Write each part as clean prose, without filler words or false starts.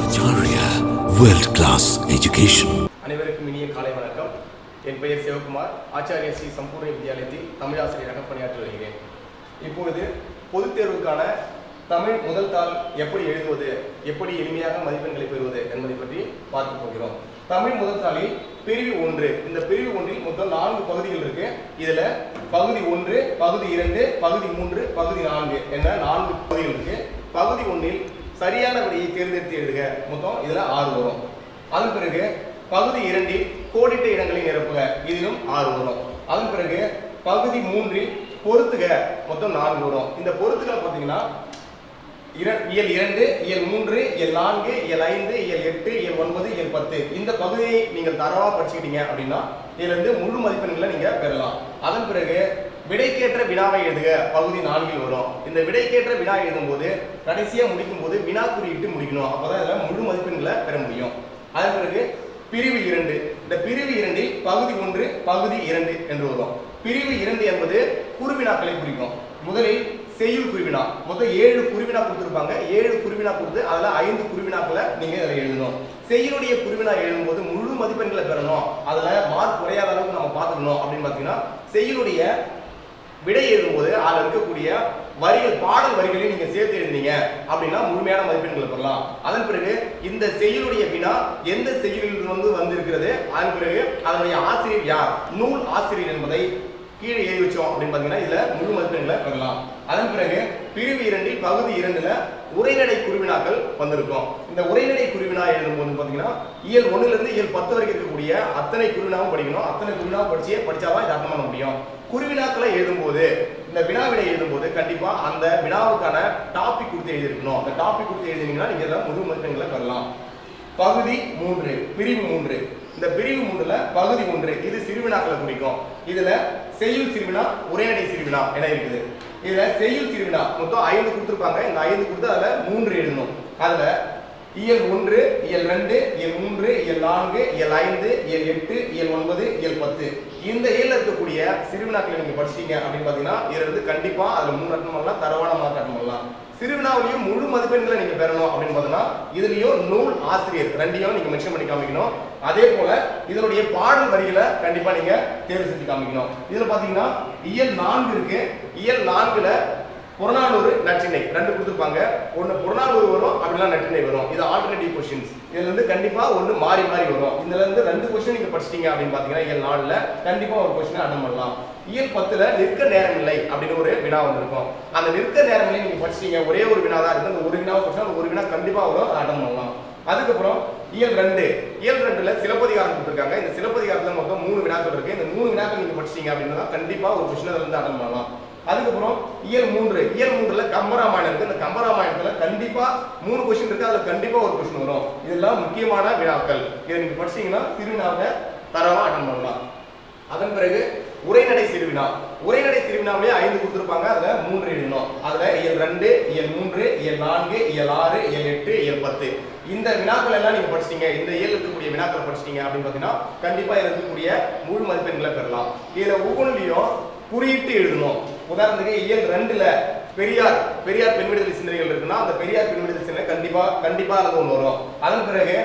Acharya World Class Education. அனைவருக்கும் இனிய காலை வணக்கம். என் பெயர் சிவகுமார். ஆச்சாரிய ஸ்ரீ சம்பூர்ண வித்யாலயத்தில் தமிழ் ஆசிரியராக பணியாற்றி வருகிறேன். இப்பொழுது பொதுத் தேர்வுக்கான தமிழ் முதல் தாள் எப்படி எழுதுவது, எப்படி எளிமையாக மதிப்பெண்களை பெறுவது என்பதை பற்றி பார்க்க போகிறோம். தமிழ் முதல் தாளில் பிரிவு 1, இந்த பிரிவு 1இல் மொத்தம் 4 பகுதிகள் இருக்கு. இதுல பகுதி 1, பகுதி 2, பகுதி 3, பகுதி 4 என்ற 4 பகுதிகள் இருக்கு. பகுதி 1இல் சரியான விடையை தேர்ந்தெடுத்து எழுதுக. மொத்தம் இதுல 6 வரும். அதன் பிறகு பகுதி 2இல் கோடிட்ட இடங்களை நிரப்புக. இதிலும் 6 வரும். அதன் பிறகு பகுதி 3இல் பொறுத்துக. மொத்தம் 4 வரும். இந்த பொறுத்துகள் பார்த்தீங்கன்னா இயல் 2, இயல் 3, இயல் 4, இயல் 5, இயல் 8, இயல் 9, இயல் 10 இந்த பகுதியை நீங்கள் தரவா படிச்சுக்கிட்டீங்க அப்படின்னா இதுல இருந்து முழு மதிப்பெண்களை நீங்க பெறலாம். அதன் பிறகு விடைக்கேற்ற வினாவை எழுதுக. பகுதி 4இல் வரும். இந்த விடைக்கேற்ற வினா எழுதும் போது கடைசியா முடிக்கும் போது வினா குறியிட்டு முடிக்கணும். அப்பதான் இதுல முழு மதிப்பெண்களை பெற முடியும். அதன் பிறகு பிரிவு 2, இந்த பிரிவு 2இல் பகுதி 1, பகுதி 2 என்று வரும். பிரிவு 2 என்பது குறுவினாக்களை குறிக்கும். முதலில் செய்யுள் குருவினா. மொத்தம் 7 குருவினா கொடுத்திருப்பாங்க. 7 குருவினா கொடுத்து அதுல 5 குருவினாக்களை நீங்க இதில் எழுதணும். செய்யுளுடைய குருவினா எழுதும் போது முழு மதிப்பெண்களை பெறணும். அதுல மார்க் குறையாத அளவுக்கு நம்ம பார்த்துக்கணும். அப்படின்னு பாத்தீங்கன்னா செய்யுளுடைய விடை எழுதும் போது அதுல இருக்கக்கூடிய வரிகள், பாடல் வரிகளை நீங்க சேர்த்து எழுதினீங்க அப்படின்னா முழுமையான மதிப்பெண்களை பெறலாம். அதன் பிறகு இந்த செய்யுளுடைய வினா எந்த செய்யுளில் வந்திருக்கிறது, அதன் பிறகு அதனுடைய ஆசிரியர் யார், நூல் ஆசிரியர் என்பதை கீழே எழுதி வச்சோம் அப்படின்னு பாத்தீங்கன்னா இதுல முழு மதிப்பெண்களை பெறலாம். அதன் பிறகு பிரிவு 2இல் பகுதி 2ல உரைநடை குருவினாக்கள் வந்திருக்கும். இந்த உரைநடை குருவினா எழுதும் போது பாத்தீங்கன்னா இயல் 1ல இருந்து இயல் 10 வரைக்கும் இருக்கக்கூடிய அத்தனை குருவினாவும் படிக்கணும். அத்தனை குருவினாவும் படிச்சாதான் இதை அர்த்தம் பண்ண முடியும். குருவினாக்களை எழுதும் போது, இந்த வினாவிடை எழுதும் போது கண்டிப்பா அந்த வினாவுக்கான டாபிக் கொடுத்து எழுதிருக்கணும். அந்த டாபிக் கொடுத்து எழுதினீங்கன்னா நீங்க இதில் முழு மதிப்பெண்களை பெறலாம். பகுதி 3, பிரிவு 3. இந்த பிரிவு 3ல பகுதி 1 இது சிறுவினாக்களை குறிக்கும். இதுல செய்யுள் சிறுவினா, உரைநடை சிறுவினா என இருக்குது. இதுல செய்யுள் சிறுவினா மொத்தம் 5 கொடுத்திருப்பாங்க. இந்த 5 கொடுத்து அதுல 3 எழுதணும். அதுல இயல் 1, இயல் 2, இயல் 3, இயல் 4, இயல் 5, இயல் 8, இயல் 9, இயல் 10 இந்த இயல்ல இருக்கக்கூடிய சிறுவினாக்களை நீங்க படிச்சீங்க அப்படின்னு பாத்தீங்கன்னா இதுல இருந்து கண்டிப்பா அதுல 3 அட்டம் பண்ணலாம், தரவான மார்க் அட்டம் பண்ணலாம். சிறுவினாவிலையும் முழு மதிப்பெண்களை நீங்க பெறணும் அப்படின்னு பாத்தீங்கன்னா இதுலயும் நூல் ஆசிரியர் ரெண்டையும் நீங்க மென்ஷன் பண்ணி காமிக்கணும். அதே போல இதனுடைய பாடல் வரிகளை கண்டிப்பா நீங்க தேர்வு செஞ்சு காமிக்கணும். இதுல பாத்தீங்கன்னா இயல் 4 இருக்கு. இயல் 4ல புறநானூறு, நற்றிணை 2 கொடுத்துருப்பாங்க. ஒன்னு புறநானூறு வரும், அப்படிலாம் நற்றிணை வரும். இது ஆல்டர்னேட்டிவ் கொஸ்டின்ஸ். இதுல இருந்து கண்டிப்பா ஒன்னு மாறி மாறி வரும். இதுல இருந்து 2 கொஸ்டின் நீங்க படிச்சிட்டீங்க அப்படின்னு பாத்தீங்கன்னா இயல் 4ல கண்டிப்பா ஒரு கொஸ்டின் அட்டன் பண்ணலாம். இயல் 10ல நிற்க நேரமில்லை அப்படின்னு ஒரு வினா வந்திருக்கும். அந்த நிற்க நேரமில்லை நீங்க படிச்சிட்டீங்க, ஒரே ஒரு வினா தான் இருக்கு. அந்த ஒரு வினாவை படிச்சா அந்த ஒரு வினா கண்டிப்பா வரும், அட்டன் பண்ணலாம். அதுக்கப்புறம் இயல் 2, இயல் 2ல சிலப்பதிகாரம் கொடுத்துருக்காங்க. இந்த சிலப்பதிகாரத்துல மொத்தம் 3 வினாக்கள் இருக்கு. இந்த 3 வினாக்கள் நீங்க படிச்சிட்டீங்க அப்படின்னா கண்டிப்பா ஒரு கொஸ்டின் அதுல இருந்து அட்டன் பண்ணலாம். அதுக்கப்புறம் இயல் 3, இயல் 3ல கம்பராமாயணம் இருக்கு. இந்த கம்பராமாயணத்துல கண்டிப்பா 3 கொஸ்டின் இருக்கு. அதுல கண்டிப்பா ஒரு கொஸ்டின் வரும். இதெல்லாம் முக்கியமான வினாக்கள். இதை நீங்க படிச்சீங்கன்னா சிறுவினாவை தரவா அட்டன் பண்ணலாம். அதன் பிறகு உரைநடை சிறுவினா. உரைநடை சிறுவினாவிலே 5 கொடுத்திருப்பாங்க. அதுல 3 எழுதணும். அதுல இயல் 2, இயல் 3, இயல் 4, இயல் 6, இயல் 8, இயல் 10 இந்த வினாக்கள் எல்லாம் நீங்க படிச்சிட்டீங்க, இந்த இயல் இருக்கக்கூடிய வினாக்கள் படிச்சிட்டீங்க அப்படின்னு பாத்தீங்கன்னா கண்டிப்பா இதுல இருக்கக்கூடிய முழு மதிப்பெண்களை பெறலாம். இதுல ஒவ்வொன்றிலையும் குறியிட்டு எழுதணும். உதாரணத்துக்கு இயல் 2ல பெரியார் பெண் விடுதலை சிந்தனைகள் இருக்குன்னா அந்த பெரியார் பெண் விடுதலை சிந்தனை கண்டிப்பா அது ஒன்று வரும். அதன் பிறகு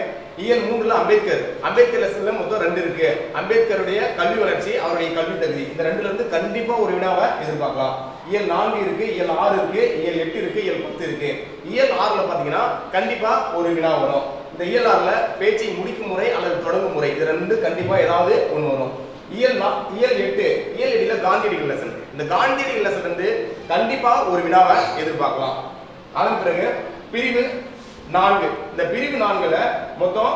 இயல் 3ல அம்பேத்கர் லெசன்ல மொத்தம் 2 இருக்கு. அம்பேத்கருடைய கல்வி வளர்ச்சி, அவருடைய கல்வி தகுதி, இந்த 2ல இருந்து கண்டிப்பா ஒரு வினாவை எதிர்பார்க்கலாம். இயல் 4 இருக்கு, இயல் 6 இருக்கு, இயல் 8 இருக்கு, இயல் 10 இருக்கு. இயல் 6ல பாத்தீங்கன்னா கண்டிப்பா ஒரு வினா வரும். இந்த இயல் 6ல பேச்சை முடிக்கும் முறை அல்லது தொடங்கும் முறை இது 2 கண்டிப்பா ஏதாவது ஒன்று வரும். இயல் 8, இயல் 8ல காந்தியடிகள் லெசன். இந்த காந்தியடிகள் லெசன் வந்து கண்டிப்பா ஒரு வினாவை எதிர்பார்க்கலாம். அதன் பிறகு பிரிவு 4, இந்த பிரிவு 4ல மொத்தம்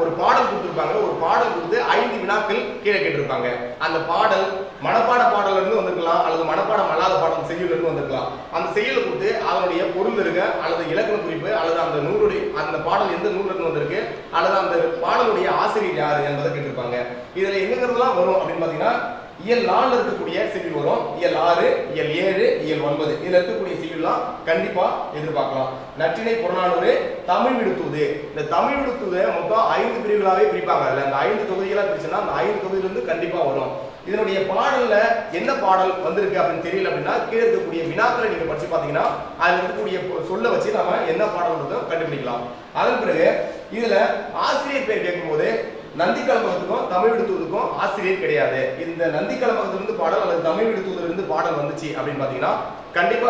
ஒரு பாடல் கொடுத்திருப்பாங்க. ஒரு பாடல் கொடுத்து 5 வினாக்கள் கீழே கேட்டிருப்பாங்க. அந்த பாடல் மனப்பாட பாடல்ல இருந்து வந்திருக்கலாம், அல்லது மனப்பாடம் அல்லாத பாடல் செய்யுள்ல இருந்து வந்திருக்கலாம். அந்த செய்யுளை கொடுத்து அதனுடைய பொருள் இருக்க அல்லது இலக்கண குறிப்பு அல்லது அந்த நூலுடைய அந்த பாடல் எந்த நூல்ல இருந்து வந்திருக்கு அல்லது அந்த பாடலுடைய ஆசிரியர் யாரு என்பதை கேட்டிருப்பாங்க. இதுல என்னங்கிறதுலாம் வரும் அப்படின்னு பாத்தீங்கன்னா இயல் 4ல இருக்கக்கூடிய செய்யுள் வரும். இயல் 6, இயல் 7, இயல் 9 இதுல இருக்கக்கூடிய செய்யுள்லாம் கண்டிப்பா எதிர்பார்க்கலாம். நற்றிணை, புறநானூறு, தமிழ் விடுத்தூது. இந்த தமிழ் விடுத்தூதை மொத்தம் 5 பிரிவுகளாவே பிரிப்பாங்க. அதுல அந்த 5 தொகுதிகளா பிரிச்சுன்னா அந்த 5 தொகுதியில இருந்து கண்டிப்பா வரும். இதனுடைய பாடல்ல என்ன பாடல் வந்திருக்கு அப்படின்னு தெரியல அப்படின்னா கீழே இருக்கக்கூடிய வினாக்களை நீங்க படிச்சு பாத்தீங்கன்னா அதுல இருக்கக்கூடிய சொல்ல வச்சு நாம என்ன பாடல் கண்டுபிடிக்கலாம். அதன் பிறகு இதுல ஆசிரியர் பேர் கேட்கும்போது நந்தி கலம்பகத்துக்கும் தமிழ் விடுத்துவதுக்கும் ஆசிரியர் கிடையாது. இந்த நந்தி கலம்பகத்திலிருந்து பாடல் அல்லது தமிழ் விடுத்துவதிலிருந்து பாடல் வந்துச்சு அப்படின்னு பாத்தீங்கன்னா கண்டிப்பா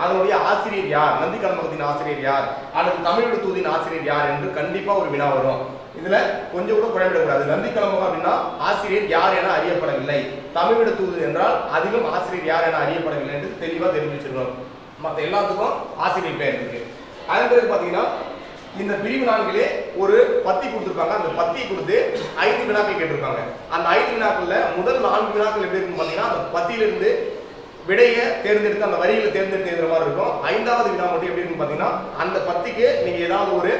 அதனுடைய ஆசிரியர் யார், நந்தி கலம்பகத்தின் ஆசிரியர் யார் அல்லது தமிழ் விடுத்துவதின் ஆசிரியர் யார் என்று கண்டிப்பா ஒரு வினா வரும். இதுல கொஞ்சம் கூட குழம்பிடக்கூடாது. நந்தி கலம்பகம் அப்படின்னா ஆசிரியர் யார் என அறியப்படவில்லை, தமிழ் விடுத்துவது என்றால் அதிலும் ஆசிரியர் யார் என அறியப்படவில்லை என்று தெளிவா தெரிஞ்சு வச்சிருக்கணும். மற்ற எல்லாத்துக்கும் ஆசிரியர் பேர் இருக்கு. அதன் பிறகு பாத்தீங்கன்னா இந்த பிரிவு 4 ஒரு பத்தி கொடுத்திருப்பாங்க. அந்த பத்தியை கொடுத்து 5 வினாக்கள் கேட்டிருப்பாங்க. அந்த 5 வினாக்கள்ல முதல் 4 வினாக்கள் எப்படி இருக்கும் பாத்தீங்கன்னா அந்த பத்தியிலிருந்து விடையை தேர்ந்தெடுத்து அந்த வரிகளை தேர்ந்தெடுத்து எழுதுற மாதிரி இருக்கும். 5வது வினா மட்டும் எப்படி இருக்கும் பாத்தீங்கன்னா அந்த பத்திக்கு நீங்க ஏதாவது ஒரு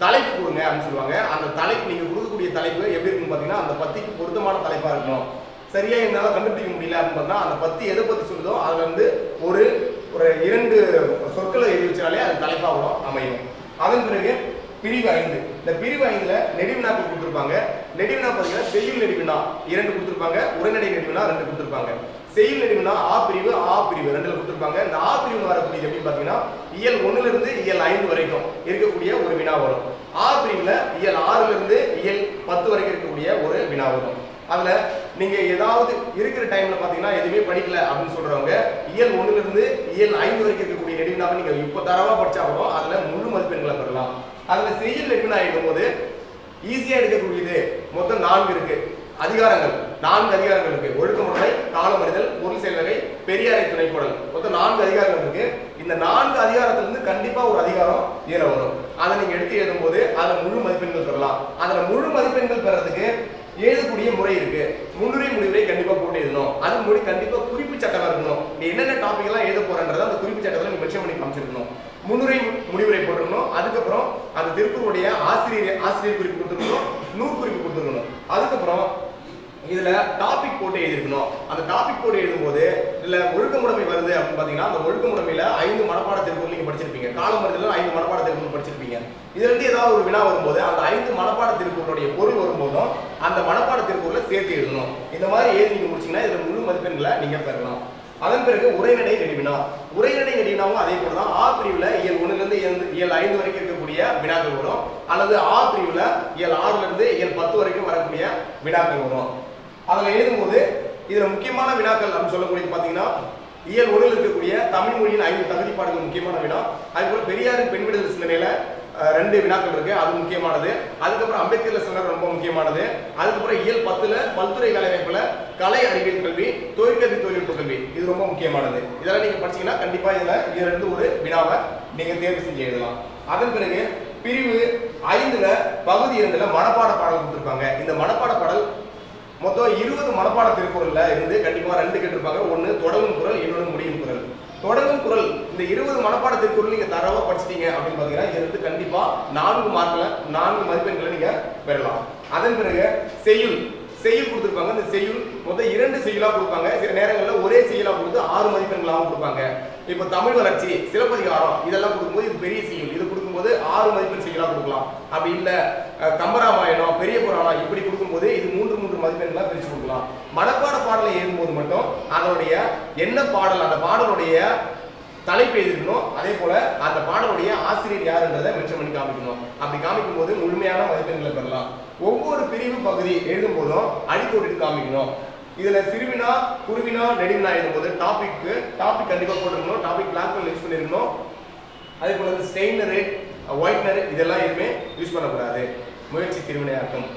தலைப்பு கொடுங்க அப்படின்னு சொல்லுவாங்க. அந்த தலைப்பு நீங்க கொடுக்கக்கூடிய தலைப்பு எப்படி இருக்கும் பாத்தீங்கன்னா அந்த பத்திக்கு பொருத்தமான தலைப்பா இருக்கணும். சரியா என்னால கண்டுபிடிக்க முடியல அப்படின்னு பார்த்தா அந்த பத்தி எதை பத்தி சொல்லுதோ அதுல இருந்து ஒரு 2 சொற்களை எழுதி வச்சாலே அது தலைப்பாக அமையும். அதன் பிறகு பிரிவு 5. இந்த பிரிவு 5ல நெடுவினாக்கள் கொடுத்திருப்பாங்க. நெடுவினா பாத்தீங்கன்னா செய்யுள் நெடுவினா 2 கொடுத்திருப்பாங்க, உரைநடை நெடுவினா 2 கொடுத்திருப்பாங்க. செய்யுள் நெடுவினா ஆ பிரிவு 2ல கொடுத்திருப்பாங்க. இந்த ஆ பிரிவு வரக்கூடியது எப்படி பாத்தீங்கன்னா இயல் 1ல இருந்து இயல் 5 வரைக்கும் இருக்கக்கூடிய ஒரு வினா வரும். ஆ பிரிவுல இயல் 6ல இருந்து இயல் 10 வரைக்கும் இருக்கக்கூடிய ஒரு வினா வரும். அதுல நீங்க ஏதாவது இருக்கிற டைம்ல பாத்தீங்கன்னா எதுவுமே படிக்கல அப்படின்னு சொல்றவங்க இயல் 1ல இருந்து இயல் 5 வரைக்கும் இருக்கக்கூடிய நெடுவினாவை நீங்க இப்ப தரவா படிச்சாலும் அதுல முழு மதிப்பெண்களை பெறலாம். அதுல செய்யுள் நெடுவினா எழுதும்போது ஈஸியா எடுக்கக்கூடியது மொத்தம் 4 இருக்கு அதிகாரங்கள். 4 அதிகாரங்கள் இருக்கு. ஒழுக்கமுறை, காலமறிதல், பொருள் செயல்வகை, பெரியாரை துணைப்படல். மொத்தம் 4 அதிகாரங்கள் இருக்கு. இந்த 4 அதிகாரத்துல இருந்து கண்டிப்பா ஒரு அதிகாரம் ஏற வரும். அதை நீங்க எடுத்து எழுதும்போது அதுல முழு மதிப்பெண்கள் பெறலாம். அதுல முழு மதிப்பெண்கள் பெறதுக்கு எழுதக்கூடிய முறை இருக்கு. முன்னுரை முடிவுரை கண்டிப்பா போட்டு எழுதணும். அது மொழி கண்டிப்பா குறிப்பு சட்டமா இருக்கணும். நீ என்னென்ன டாபிக் எல்லாம் எழுத போறன்றத அந்த குறிப்பு சட்டத்துல நீ மென்ஷன் பண்ணி காமிச்சிருக்கணும். முன்னுரை முடிவுரை போட்டுருக்கணும். அதுக்கப்புறம் அந்த திருக்குறளுடைய ஆசிரியர் குறிப்பு கொடுத்துருக்கணும், நூல் குறிப்பு கொடுத்துருக்கணும். அதுக்கப்புறம் இதுல டாபிக் போட்டு எழுதிருக்கணும். அந்த டாபிக் போட்டு எழுதும்போது இதுல ஒழுக்கமுடைமை வருது அப்படின்னு பாத்தீங்கன்னா அந்த ஒழுக்கமுடைமையில 5 மனப்பாட திருக்குறள் நீங்க படிச்சிருப்பீங்க. காலமறிதல 5 மனப்பாட திருக்குறள் படிச்சிருப்பீங்க. இதுல இருந்து ஏதாவது ஒரு வினா வரும்போது அந்த 5 மனப்பாட திருக்குறளுடைய பொருள் வரும்போதும் அந்த மனப்பாட திருக்குறளை சேர்த்து எழுதணும். இந்த மாதிரி எழுதி நீங்க முடிச்சீங்கன்னா இதுல முழு மதிப்பெண்களை நீங்க பெறலாம். அதன் பிறகு உரைநடை நெடுவினா. உரைநடை நெடுவினாவும் அதே போலதான் ஆ பிரிவுல இயல் 1ல இருந்து இயல் 5 வரைக்கும் இருக்கக்கூடிய வினாக்கள் வரும். அல்லது ஆ பிரிவுல இயல் 6ல இருந்து இயல் 10 வரைக்கும் வரக்கூடிய வினாக்கள் வரும். அதுல எழுதும்போது இதுல முக்கியமான வினாக்கள் அப்படின்னு சொல்லக்கூடியது பாத்தீங்கன்னா இயல் 1ல் இருக்கக்கூடிய தமிழ் மொழியின் 5 தகுதி பாடல்கள் முக்கியமான வினா. அதுபோல பெரியாரின் பெண் விடுதலை சிந்தனையில 2 வினாக்கள் இருக்கு, அது முக்கியமானது. அதுக்கப்புறம் அம்பேத்கர் சிந்தனை ரொம்ப முக்கியமானது. அதுக்கப்புறம் இயல் 10ல பல்துறை வேலைவாய்ப்புல கலை அறிவியல் கல்வி, தொழிற்கல்வி, தொழில்நுட்ப கல்வி, இது ரொம்ப முக்கியமானது. இதெல்லாம் நீங்க படிச்சீங்கன்னா கண்டிப்பா இதுல இருந்து ஒரு வினாவை நீங்க தேர்வு செஞ்சு எழுதலாம். அதன் பிறகு பிரிவு 5ல பகுதி 2ல மனப்பாட பாடல் கொடுத்திருப்பாங்க. இந்த மனப்பாட பாடல் மொத்தம் 20 மனப்பாட திருக்குறள்ல இருந்து கண்டிப்பா 2 கேட்டிருப்பாங்க. ஒன்னு தொடங்கும் குறள், இன்னொன்னு முடியும் குறள். தொடங்கும் குறள் இந்த 20 மனப்பாட திருக்குறள் நீங்க தரவா படிச்சிட்டீங்க அப்படின்னு பாத்தீங்கன்னா இதுல இருந்து கண்டிப்பா 4 மார்க்ல 4 மதிப்பெண்களை நீங்க பெறலாம். அதன் பிறகு செய்யுள் கொடுத்திருப்பாங்க. இந்த செய்யுள் மொத்தம் 2 செய்யுளா கொடுப்பாங்க. சில நேரங்கள்ல ஒரே செய்யுளா கொடுத்து 6 மதிப்பெண்களாகவும் கொடுப்பாங்க. இப்ப தமிழ் வளர்ச்சி, சிலப்பதிகாரம் இதெல்லாம் கொடுக்கும்போது இது பெரிய செய்யுள், இது கொடுக்கும்போது 6 மதிப்பெண் செய்யுளா கொடுக்கலாம். அப்படி இல்ல கம்பராமாயணம், பெரிய புராணம் இப்படி கொடுக்கும்போது இது 3 மதிப்பெண்களா பிரிச்சு கொடுக்கலாம். மனப்பாட பாடலை எழுதும்போது மட்டும் அதனுடைய என்ன பாடல், அந்த பாடலுடைய தலைப்பு எழுதிக்கணும். அதே போல அந்த பாடலுடைய ஆசிரியர் யாருன்றதை மென்ஷன் பண்ணி காமிக்கணும். அப்படி காமிக்கும் போது முழுமையான மதிப்பெண்களை பெறலாம். ஒவ்வொரு பிரிவு பகுதி எழுதும் போதும் அடிக்கோடிட்டு காமிக்கணும். இதுல சிறுவினா, குறுவினா, நெடுவினா எழுதும்போது டாபிக் கண்டிப்பா போட்டுருக்கணும். டாபிக் பிளாக் யூஸ் பண்ணிருக்கணும். அதே போல ஸ்டெய்னரு, ஒயிட்னர் இதெல்லாம் எதுவுமே யூஸ் பண்ணக்கூடாது. முயற்சி திருவினையாக்கும்.